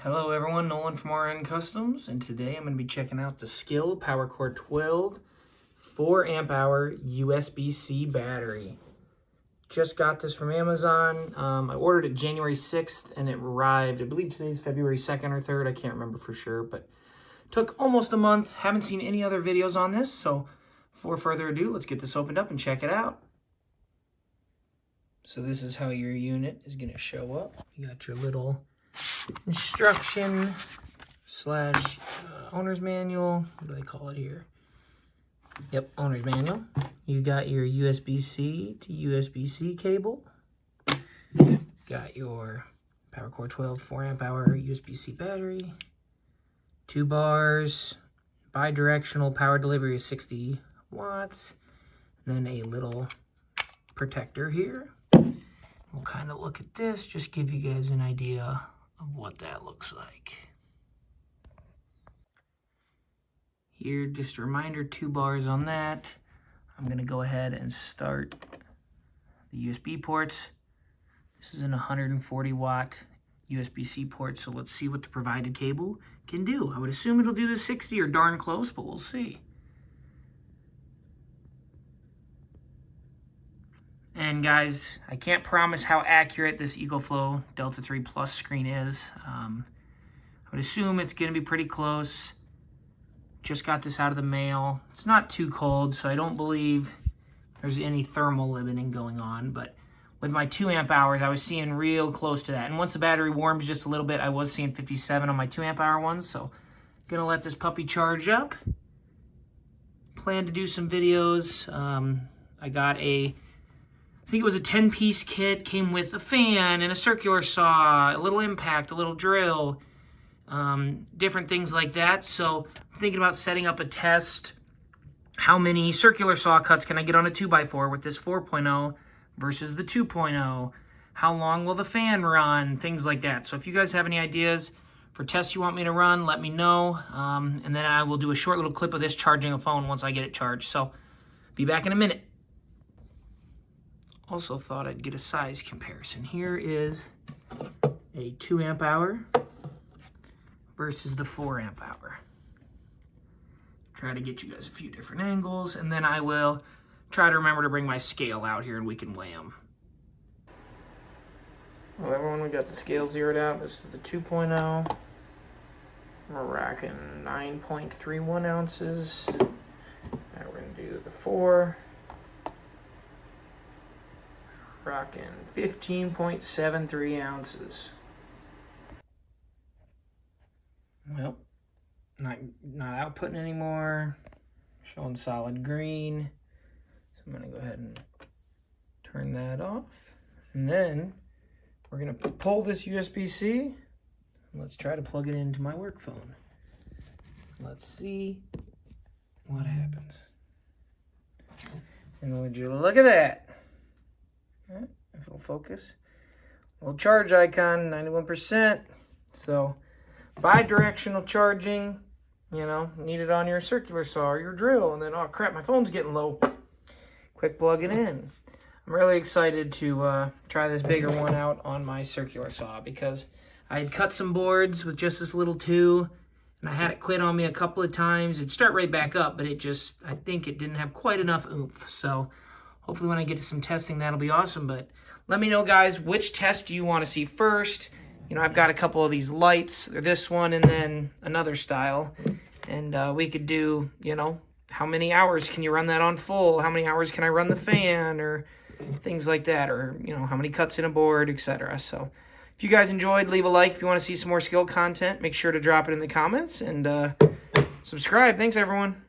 Hello everyone, Nolan from RN Customs, and today I'm going to be checking out the SKIL PWRCORE 12 4 amp hour USB-C battery. Just got this from Amazon. I ordered it January 6th and it arrived, I believe today's February 2nd or 3rd, I can't remember for sure, but took almost a month. Haven't seen any other videos on this, so before further ado, let's get this opened up and check it out. So this is how your unit is going to show up. You got your little instruction slash owner's manual. What do they call it here? Yep, owner's manual. You got your USB-C to USB-C cable. Got your PWRCORE 12 4 amp hour USB-C battery. 2 bars, bi-directional power delivery of 60 watts. Then a little protector here. We'll kind of look at this, just give you guys an idea of what that looks like. Here, just a reminder, 2 bars on that. I'm gonna go ahead and start the USB ports. This is an 140 watt USB-C port, so let's see what the provided cable can do. I would assume it'll do the 60 or darn close, but we'll see. And guys, I can't promise how accurate this EcoFlow Delta 3 Plus screen is. I would assume it's going to be pretty close. Just got this out of the mail. It's not too cold, so I don't believe there's any thermal limiting going on. But with my 2 amp hours, I was seeing real close to that. And once the battery warms just a little bit, I was seeing 57 on my 2 amp hour ones. So going to let this puppy charge up. Plan to do some videos. I got I think it was a 10-piece kit, came with a fan and a circular saw, a little impact, a little drill, different things like that. So I'm thinking about setting up a test. How many circular saw cuts can I get on a 2x4 with this 4.0 versus the 2.0? How long will the fan run? Things like that. So if you guys have any ideas for tests you want me to run, let me know. And then I will do a short little clip of this charging a phone once I get it charged. So be back in a minute. Also thought I'd get a size comparison. Here is a 2 amp hour versus the 4 amp hour. Try to get you guys a few different angles, and then I will try to remember to bring my scale out here and we can weigh them. Well, everyone, we got the scale zeroed out. This is the 2.0. We're racking 9.31 ounces. Now we're going to do the 4. Rocking 15.73 ounces. Well, not outputting anymore. Showing solid green. So I'm gonna go ahead and turn that off. And then we're gonna pull this USB-C. Let's try to plug it into my work phone. Let's see what happens. And would you look at that? If it'll focus. Little charge icon, 91%. So bi-directional charging, you know, need it on your circular saw or your drill. And then, oh crap, my phone's getting low. Quick plug it in. I'm really excited to try this bigger one out on my circular saw because I had cut some boards with just this little 2 and I had it quit on me a couple of times. It'd start right back up, but I think it didn't have quite enough oomph. So hopefully when I get to some testing, that'll be awesome. But let me know, guys, which test do you want to see first? You know, I've got a couple of these lights, this one and then another style. And we could do, you know, how many hours can you run that on full? How many hours can I run the fan? Or things like that. Or, you know, how many cuts in a board, etc. So if you guys enjoyed, leave a like. If you want to see some more skill content, make sure to drop it in the comments. And subscribe. Thanks, everyone.